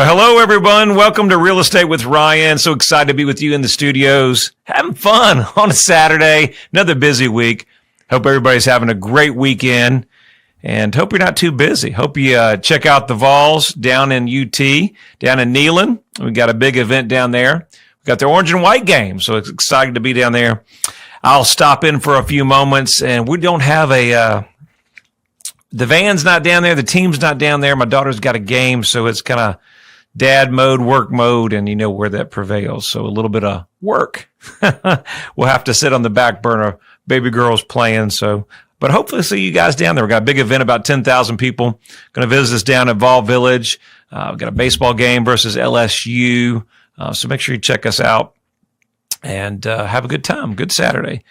Well, hello, everyone. Welcome to Real Estate with Ryan. So excited to be with you in the studios. Having fun on a Saturday. Another busy week. Hope everybody's having a great weekend. And hope you're not too busy. Hope you check out the Vols down in UT, down in Neyland. We got a big event down there. We got their orange and white game. So it's excited to be down there. I'll stop in for a few moments. And we don't have the van's not down there. The team's not down there. My daughter's got a game. So it's kind of dad mode, work mode, and you know where that prevails. So a little bit of work. We'll have to sit on the back burner. Baby girl's playing. So, but hopefully see you guys down there. We've got a big event, about 10,000 people going to visit us down at Vol Village. We've got a baseball game versus LSU. So make sure you check us out and have a good time. Good Saturday.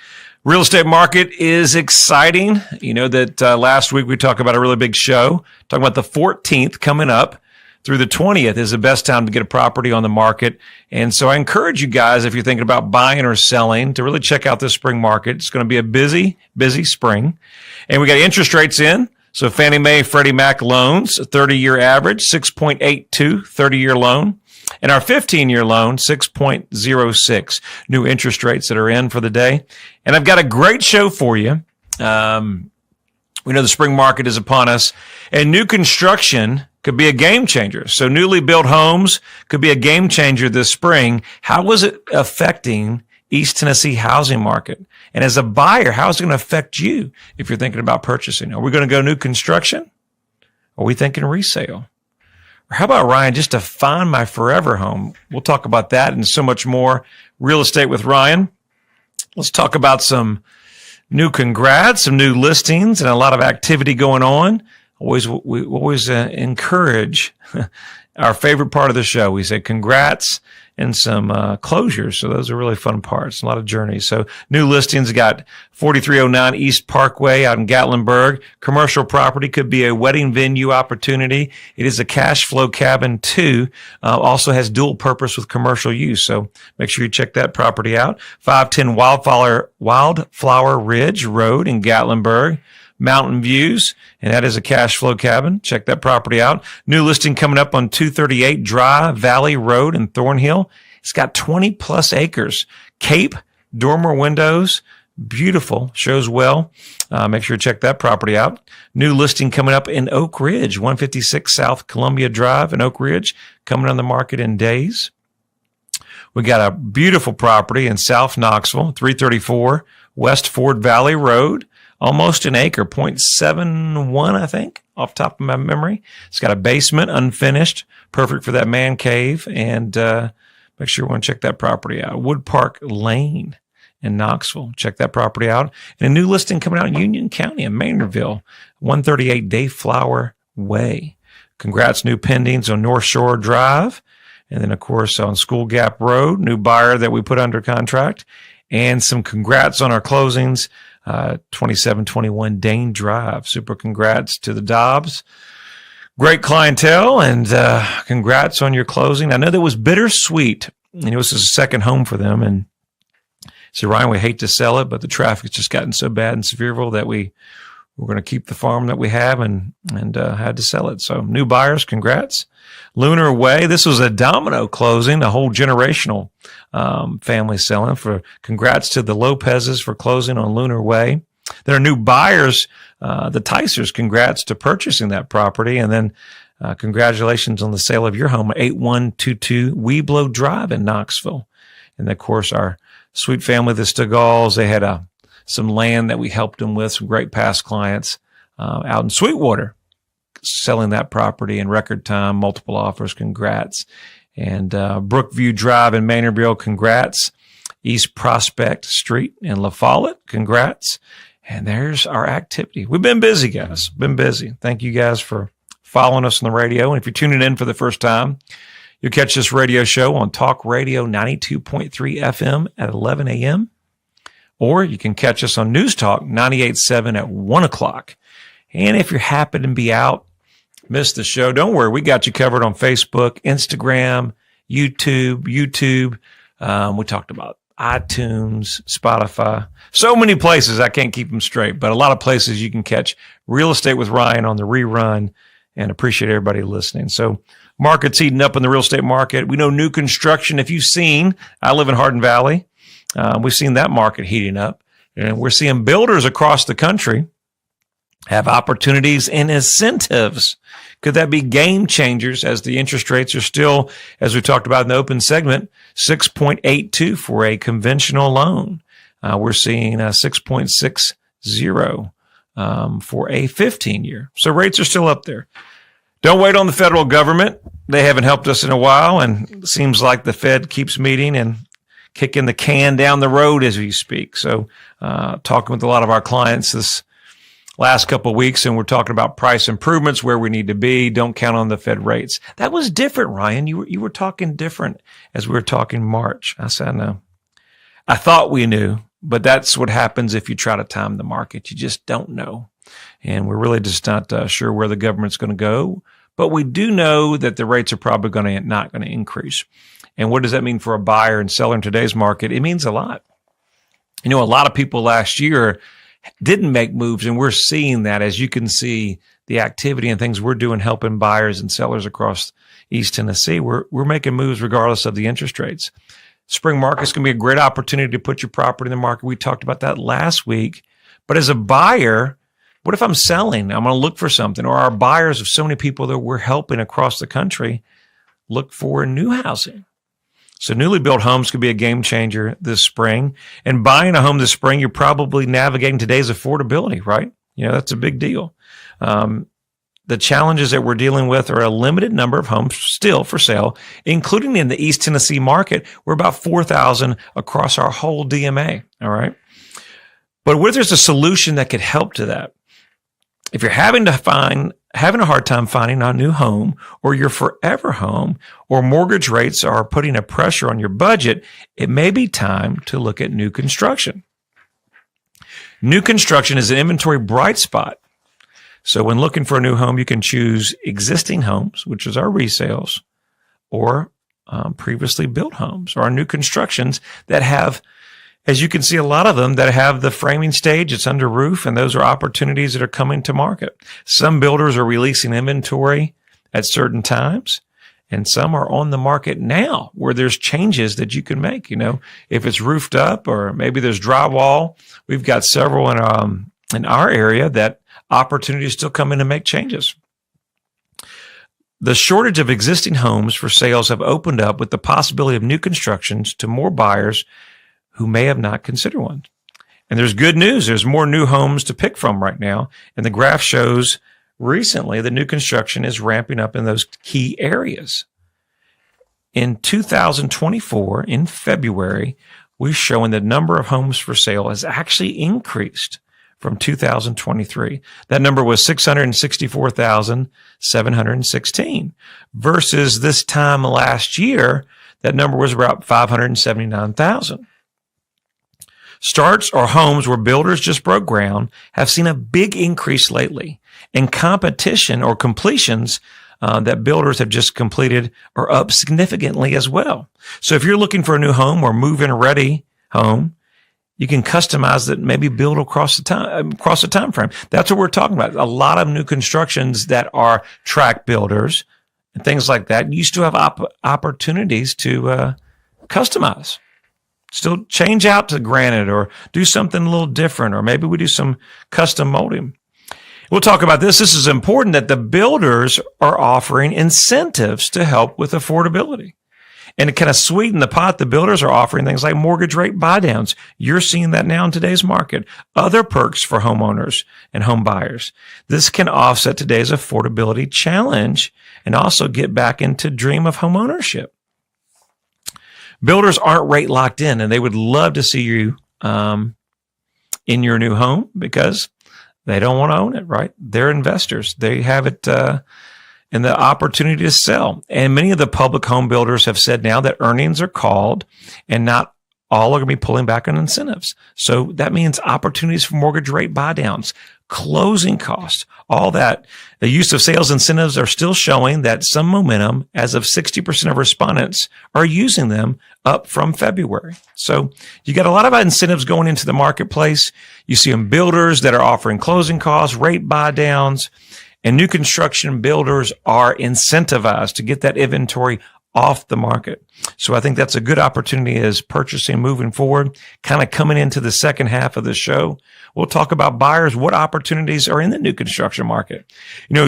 Real estate market is exciting. You know that last week we talked about a really big show, talking about the 14th coming up. Through the 20th is the best time to get a property on the market. And so I encourage you guys, if you're thinking about buying or selling, to really check out this spring market. It's going to be a busy spring. And we got interest rates in. So Fannie Mae, Freddie Mac loans, 30-year average, 6.82, 30-year loan. And our 15-year loan, 6.06. New interest rates that are in for the day. And I've got a great show for you. We know the spring market is upon us. And new construction could be a game changer. So newly built homes could be a game changer this spring. How is it affecting East Tennessee housing market? And as a buyer, how is it going to affect you if you're thinking about purchasing? Are we going to go new construction? Are we thinking resale? Or how about, Ryan, just to find my forever home? We'll talk about that and so much more. Real Estate with Ryan. Let's talk about some new congrats, some new listings, and a lot of activity going on. We always encourage our favorite part of the show. We say congrats and some closures. So those are really fun parts, a lot of journeys. So new listings, got 4309 East Parkway out in Gatlinburg. Commercial property, could be a wedding venue opportunity. It is a cash flow cabin too. Also has dual purpose with commercial use. So make sure you check that property out. 510 Wildflower Ridge Road in Gatlinburg. Mountain views, and that is a cash flow cabin. Check that property out. New listing coming up on 238 Dry Valley Road in Thornhill. It's got 20 plus acres. Cape, dormer windows, beautiful, shows well. Make sure you check that property out. New listing coming up in Oak Ridge, 156 South Columbia Drive in Oak Ridge, coming on the market in days. We got a beautiful property in South Knoxville, 334 West Ford Valley Road. Almost an acre, 0.71, I think, off the top of my memory. It's got a basement, unfinished, perfect for that man cave. And make sure you want to check that property out. Wood Park Lane in Knoxville. Check that property out. And a new listing coming out in Union County in Maynardville, 138 Dayflower Way. Congrats, new pendings on North Shore Drive. And then, of course, on School Gap Road, new buyer that we put under contract. And some congrats on our closings. 2721 Dane Drive. Super congrats to the Dobbs. Great clientele, and congrats on your closing. I know that was bittersweet. You know, this is a second home for them. And so, Ryan, we hate to sell it, but the traffic's just gotten so bad in Sevierville that we're going to keep the farm that we have and had to sell it. So new buyers, congrats. Lunar Way, this was a domino closing, a whole generational family selling. For congrats to the Lopez's for closing on Lunar Way. There are new buyers, the Ticers, congrats to purchasing that property. And then congratulations on the sale of your home at 8122 Weeblow Drive in Knoxville. And of course, our sweet family, the Stegals, they had some land that we helped them with, some great past clients out in Sweetwater, selling that property in record time, multiple offers, congrats. And Brookview Drive in Maynardville, congrats. East Prospect Street in La Follette, congrats. And there's our activity. We've been busy, guys, been busy. Thank you guys for following us on the radio. And if you're tuning in for the first time, you'll catch this radio show on Talk Radio 92.3 FM at 11 a.m. Or you can catch us on News Talk 98.7 at 1 o'clock. And if you happen to be out, miss the show, don't worry. We got you covered on Facebook, Instagram, YouTube. We talked about iTunes, Spotify, so many places. I can't keep them straight, but a lot of places you can catch Real Estate with Ryan on the rerun, and appreciate everybody listening. So Market's heating up in the real estate market. We know new construction. If you've seen, I live in Hardin Valley. We've seen that market heating up. And we're seeing builders across the country have opportunities and incentives. Could that be game changers as the interest rates are still, as we talked about in the open segment, 6.82 for a conventional loan? We're seeing 6.60 for a 15-year. So rates are still up there. Don't wait on the federal government. They haven't helped us in a while, and it seems like the Fed keeps meeting and kicking the can down the road as we speak. So talking with a lot of our clients this last couple of weeks, and we're talking about price improvements, where we need to be. Don't count on the Fed rates. That was different, Ryan. You were talking different as we were talking March. I said, no. I thought we knew, but that's what happens if you try to time the market. You just don't know. And we're really just not sure where the government's going to go. But we do know that the rates are probably not going to increase. And what does that mean for a buyer and seller in today's market? It means a lot. You know, a lot of people last year didn't make moves, and we're seeing that. As you can see, the activity and things we're doing helping buyers and sellers across East Tennessee, we're making moves regardless of the interest rates. Spring market's going to be a great opportunity to put your property in the market. We talked about that last week. But as a buyer, what if I'm selling? I'm going to look for something. Or our buyers of so many people that we're helping across the country look for new housing. So newly built homes could be a game changer this spring. And buying a home this spring, you're probably navigating today's affordability, right? You know, that's a big deal. The challenges that we're dealing with are a limited number of homes still for sale, including in the East Tennessee market. We're about 4,000 across our whole DMA, all right? But what if there's a solution that could help to that? If you're having a hard time finding a new home, or your forever home, or mortgage rates are putting a pressure on your budget, it may be time to look at new construction. New construction is an inventory bright spot. So when looking for a new home, you can choose existing homes, which is our resales, or previously built homes, or our new constructions that have, as you can see, a lot of them that have the framing stage, it's under roof, and those are opportunities that are coming to market. Some builders are releasing inventory at certain times, and some are on the market now where there's changes that you can make. You know, if it's roofed up or maybe there's drywall, we've got several in our area that opportunities still come in to make changes. The shortage of existing homes for sales have opened up with the possibility of new constructions to more buyers who may have not considered one. And there's good news. There's more new homes to pick from right now. And the graph shows recently the new construction is ramping up in those key areas. In 2024, in February, we're showing the number of homes for sale has actually increased from 2023. That number was 664,716 versus this time last year, that number was about 579,000. Starts or homes where builders just broke ground have seen a big increase lately, and competition or completions that builders have just completed are up significantly as well. So if you're looking for a new home or move-in ready home, you can customize it, maybe build across the time frame. That's what we're talking about. A lot of new constructions that are tract builders and things like that, you still have opportunities to customize. Still change out to granite or do something a little different, or maybe we do some custom molding. We'll talk about this. This is important that the builders are offering incentives to help with affordability. And to kind of sweeten the pot, the builders are offering things like mortgage rate buydowns. You're seeing that now in today's market. Other perks for homeowners and home buyers. This can offset today's affordability challenge and also get back into dream of home ownership. Builders aren't rate locked in, and they would love to see you in your new home because they don't want to own it, right? They're investors. They have it and the opportunity to sell. And many of the public home builders have said now that earnings are called and not all are going to be pulling back on incentives. So that means opportunities for mortgage rate buydowns, closing costs, all that. The use of sales incentives are still showing that some momentum, as of 60% of respondents are using them, up from February. So you got a lot of incentives going into the marketplace. You see them builders that are offering closing costs, rate buydowns, And new construction builders are incentivized to get that inventory off the market. So I think that's a good opportunity as purchasing moving forward. Kind of coming into the second half of the show, we'll talk about buyers, what opportunities are in the new construction market.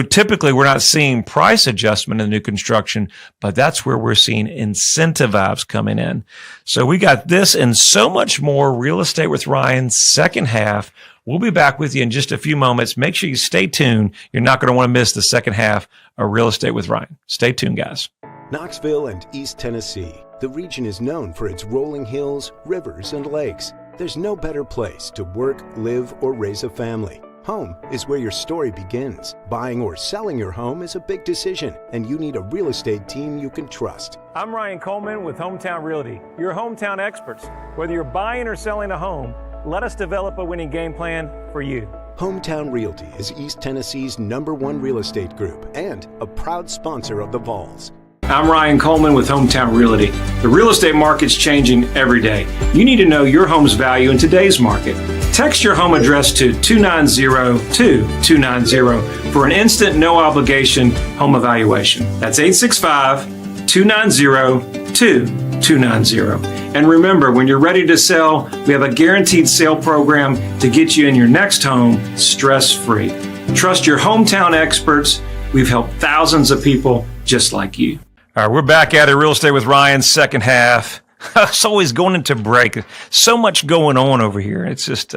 Typically we're not seeing price adjustment in new construction, but that's where we're seeing incentives coming in. So we got this and so much more. Real Estate with Ryan, second half. We'll be back with you in just a few moments. Make sure you stay tuned. You're not going to want to miss the second half of Real Estate with Ryan. Stay tuned, guys. Knoxville and East Tennessee. The region is known for its rolling hills, rivers, and lakes. There's no better place to work, live, or raise a family. Home is where your story begins. Buying or selling your home is a big decision, and you need a real estate team you can trust. I'm Ryan Coleman with Hometown Realty, your hometown experts. Whether you're buying or selling a home, let us develop a winning game plan for you. Hometown Realty is East Tennessee's #1 real estate group and a proud sponsor of the Vols. I'm Ryan Coleman with Hometown Realty. The real estate market's changing every day. You need to know your home's value in today's market. Text your home address to 290-2290 for an instant, no obligation home evaluation. That's 865-290-2290. And remember, when you're ready to sell, we have a guaranteed sale program to get you in your next home stress-free. Trust your hometown experts. We've helped thousands of people just like you. All right, we're back at it. Real Estate with Ryan, second half. It's always going into break. So much going on over here. It's just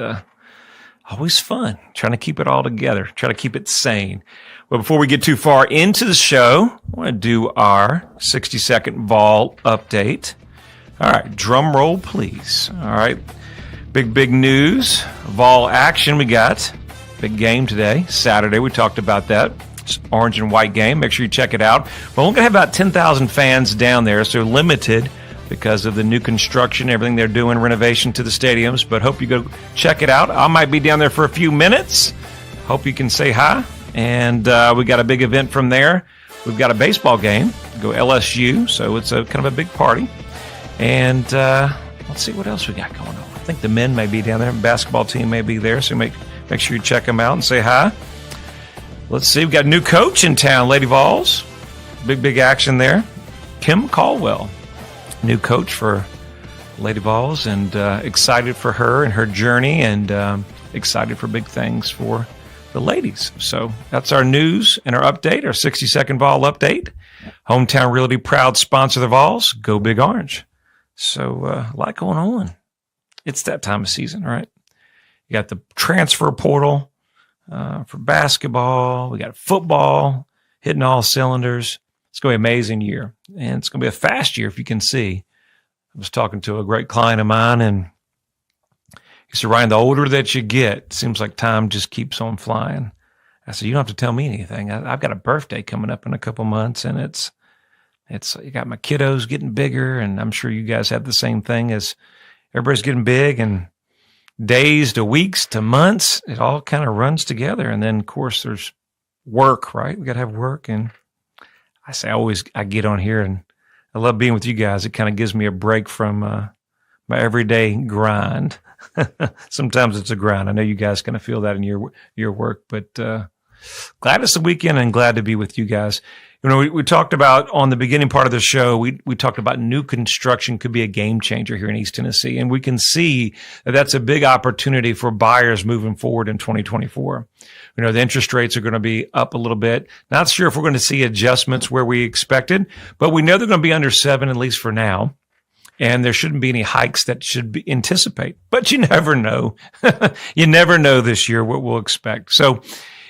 always fun trying to keep it all together, try to keep it sane. Well, before we get too far into the show, I want to do our 60-second Vol update. All right, drum roll, please. All right, big news. Vol action we got. Big game today, Saturday. We talked about that. Orange and white game. Make sure you check it out. Well, we're going to have about 10,000 fans down there, so limited because of the new construction, everything they're doing, renovation to the stadiums, but hope you go check it out. I might be down there for a few minutes. Hope you can say hi. And we got a big event from there. We've got a baseball game, go LSU, so it's a kind of a big party. And let's see what else we got going on. I think the men may be down there. Basketball team may be there, so make sure you check them out and say hi. Let's see, we've got a new coach in town, Lady Vols. Big action there. 𝐘𝐆𝐄𝐍𝐶, new coach for Lady Vols, and excited for her and her journey, and excited for big things for the ladies. So that's our news and our update, our 60-second Vol update. Hometown Realty, proud sponsor of the Vols. Go Big Orange. So a lot going on. It's that time of season, right? You got the transfer portal. For basketball, we got football hitting all cylinders. It's going to be an amazing year, and it's going to be a fast year if you can see. I was talking to a great client of mine, and he said, Ryan, the older that you get, it seems like time just keeps on flying. I said, you don't have to tell me anything. I've got a birthday coming up in a couple months, and it's you got my kiddos getting bigger, and I'm sure you guys have the same thing as everybody's getting big, and days to weeks to months, it all kind of runs together. And then, of course, there's work, right? We got to have work. And I get on here, and I love being with you guys. It kind of gives me a break from my everyday grind. Sometimes it's a grind. I know you guys kind of feel that in your work, but glad it's the weekend and glad to be with you guys. We talked about on the beginning part of the show, we talked about new construction could be a game changer here in East Tennessee. And we can see that that's a big opportunity for buyers moving forward in 2024. The interest rates are going to be up a little bit. Not sure if we're going to see adjustments where we expected, but we know they're going to be under 7, at least for now. And there shouldn't be any hikes that should be anticipate. But you never know. You never know this year what we'll expect. So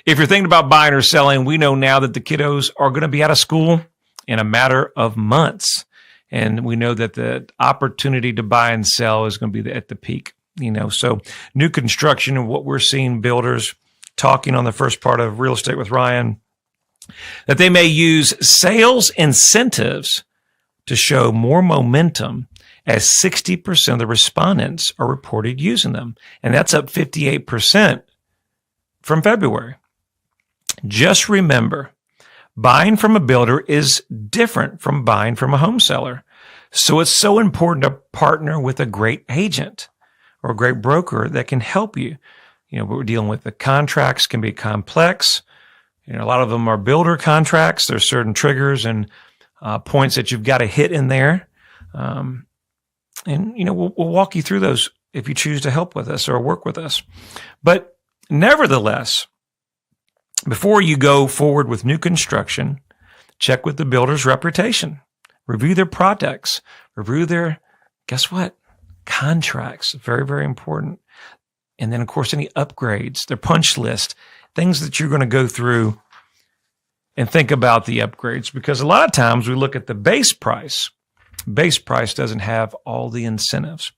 if you're thinking about buying or selling, we know now that the kiddos are going to be out of school in a matter of months. And we know that the opportunity to buy and sell is going to be at the peak. So new construction and what we're seeing builders talking on the first part of Real Estate with Ryan, that they may use sales incentives to show more momentum, as 60% of the respondents are reported using them. And that's up 58% from February. Just remember, buying from a builder is different from buying from a home seller. So it's so important to partner with a great agent or a great broker that can help you. We're dealing with the contracts can be complex. A lot of them are builder contracts. There's certain triggers and points that you've got to hit in there. We'll walk you through those if you choose to help with us or work with us. But nevertheless, before you go forward with new construction, check with the builder's reputation. Review their products. Review their, guess what? Contracts. Very, very important. And then, of course, any upgrades, their punch list, things that you're going to go through and think about the upgrades. Because a lot of times we look at the base price. Base price doesn't have all the incentives.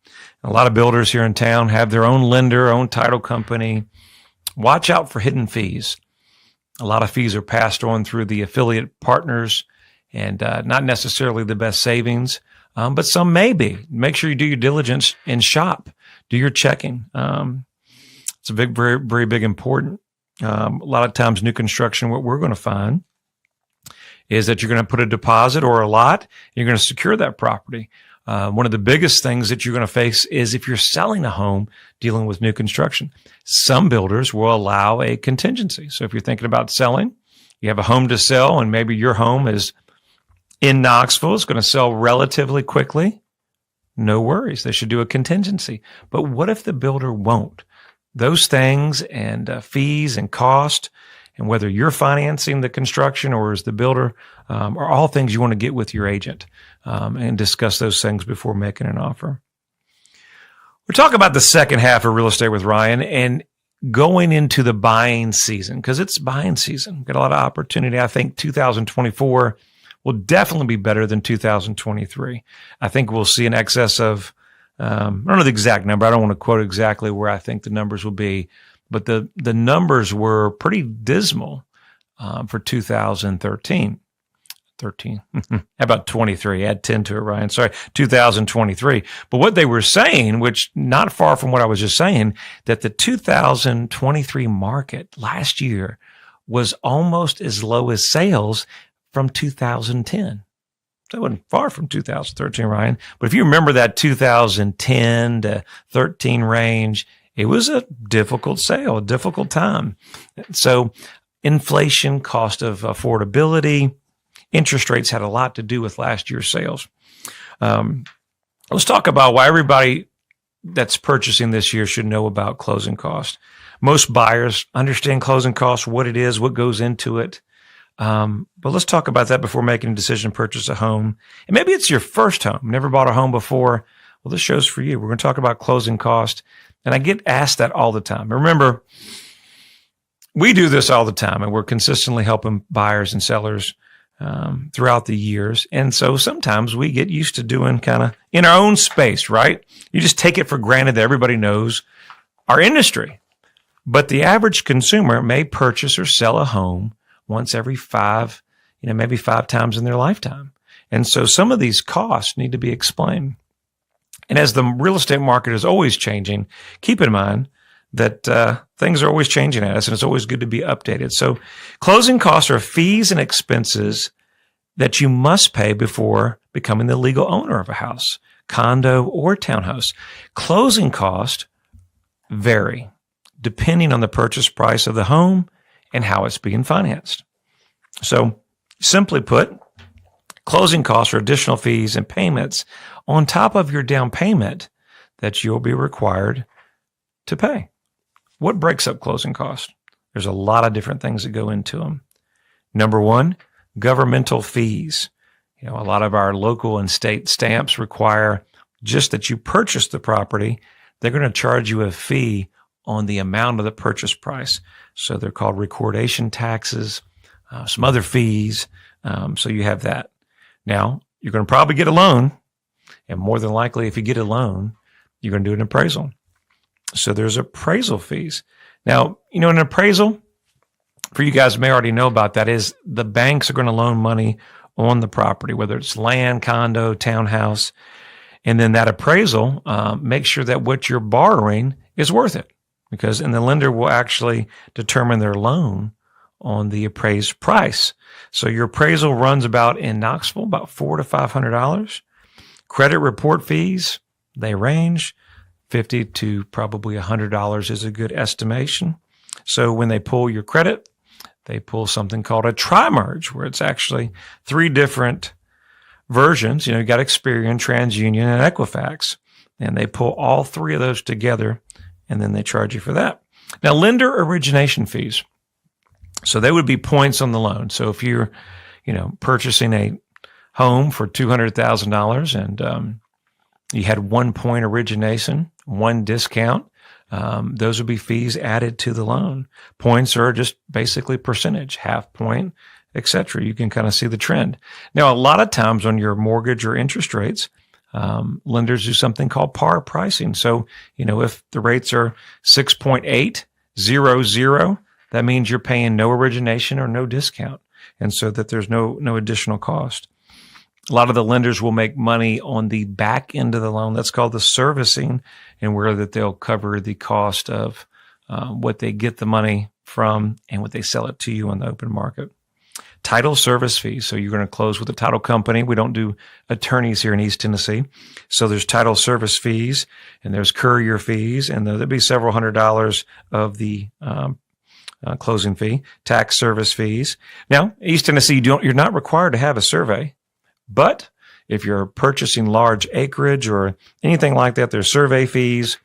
A lot of builders here in town have their own lender, own title company. Watch out for hidden fees. A lot of fees are passed on through the affiliate partners and not necessarily the best savings, but some may be. Make sure you do your diligence and shop. Do your checking. It's a very, very big important. A lot of times new construction, what we're going to find is that you're going to put a deposit or a lot, and you're going to secure that property. One of the biggest things that you're going to face is if you're selling a home dealing with new construction. Some builders will allow a contingency. So if you're thinking about selling, you have a home to sell, and maybe your home is in Knoxville, it's going to sell relatively quickly. No worries. They should do a contingency. But what if the builder won't? Those things and fees and cost, and whether you're financing the construction or as the builder, are all things you want to get with your agent and discuss those things before making an offer. We're talking about the second half of Real Estate with Ryan and going into the buying season, because it's buying season. We've got a lot of opportunity. I think 2024 will definitely be better than 2023. I think we'll see an excess of, I don't know the exact number. I don't want to quote exactly where I think the numbers will be, but the numbers were pretty dismal for 2013. How about 23? Add 10 to it, Ryan. Sorry, 2023. But what they were saying, which not far from what I was just saying, that the 2023 market last year was almost as low as sales from 2010. So it wasn't far from 2013, Ryan. But if you remember that 2010 to 13 range, it was a difficult sale, a difficult time. So inflation, cost of affordability, interest rates had a lot to do with last year's sales. Let's talk about why everybody that's purchasing this year should know about closing costs. Most buyers understand closing costs, what it is, what goes into it. But let's talk about that before making a decision to purchase a home. And maybe it's your first home, never bought a home before. Well, this show's for you. We're going to talk about closing costs. And I get asked that all the time. Remember, we do this all the time, and we're consistently helping buyers and sellers throughout the years. And so sometimes we get used to doing kind of in our own space, right? You just take it for granted that everybody knows our industry. But the average consumer may purchase or sell a home once every maybe 5 times in their lifetime. And so some of these costs need to be explained. And as the real estate market is always changing, keep in mind that things are always changing at us, and it's always good to be updated. So closing costs are fees and expenses that you must pay before becoming the legal owner of a house, condo, or townhouse. Closing costs vary depending on the purchase price of the home and how it's being financed. So simply put, closing costs are additional fees and payments on top of your down payment that you'll be required to pay. What breaks up closing costs? There's a lot of different things that go into them. Number one, governmental fees. A lot of our local and state stamps require just that you purchase the property. They're going to charge you a fee on the amount of the purchase price. So they're called recordation taxes, some other fees. So you have that. Now, you're going to probably get a loan. And more than likely, if you get a loan, you're going to do an appraisal. So there's appraisal fees. Now, an appraisal, for you guys may already know about that, is the banks are going to loan money on the property, whether it's land, condo, townhouse. And then that appraisal makes sure that what you're borrowing is worth it. And the lender will actually determine their loan on the appraised price. So your appraisal runs in Knoxville, about $400 to $500. Credit report fees, they range $50 to probably $100 is a good estimation. So when they pull your credit, they pull something called a tri-merge, where it's actually 3 different versions. You got Experian, TransUnion, and Equifax. And they pull all 3 of those together, and then they charge you for that. Now, lender origination fees. So they would be points on the loan. So if you're, purchasing a home for $200,000 and you had 1 point origination, 1 discount, those would be fees added to the loan. Points are just basically percentage, half point, etc. You can kind of see the trend. Now, a lot of times on your mortgage or interest rates, lenders do something called par pricing. So, if the rates are 6.800, that means you're paying no origination or no discount. And so that there's no additional cost. A lot of the lenders will make money on the back end of the loan. That's called the servicing, and where that they'll cover the cost of what they get the money from and what they sell it to you on the open market. Title service fees. So you're going to close with a title company. We don't do attorneys here in East Tennessee. So there's title service fees and there's courier fees, and there'll be several $100s of the closing fee, tax service fees. Now, East Tennessee, you're not required to have a survey, but if you're purchasing large acreage or anything like that, there's survey fees.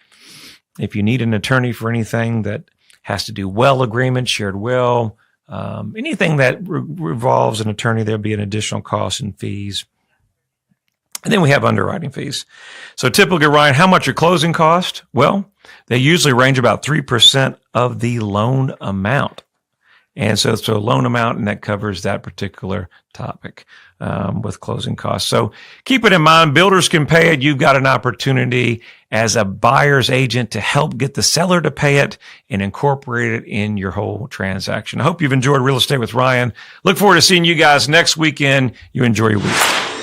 If you need an attorney for anything that has to do will agreements, shared will, anything that revolves an attorney, there'll be an additional cost and fees. And then we have underwriting fees. So typically, Ryan, how much your closing cost? Well, they usually range about 3% of the loan amount. And so it's a loan amount, and that covers that particular topic with closing costs. So keep it in mind. Builders can pay it. You've got an opportunity as a buyer's agent to help get the seller to pay it and incorporate it in your whole transaction. I hope you've enjoyed Real Estate with Ryan. Look forward to seeing you guys next weekend. You enjoy your week.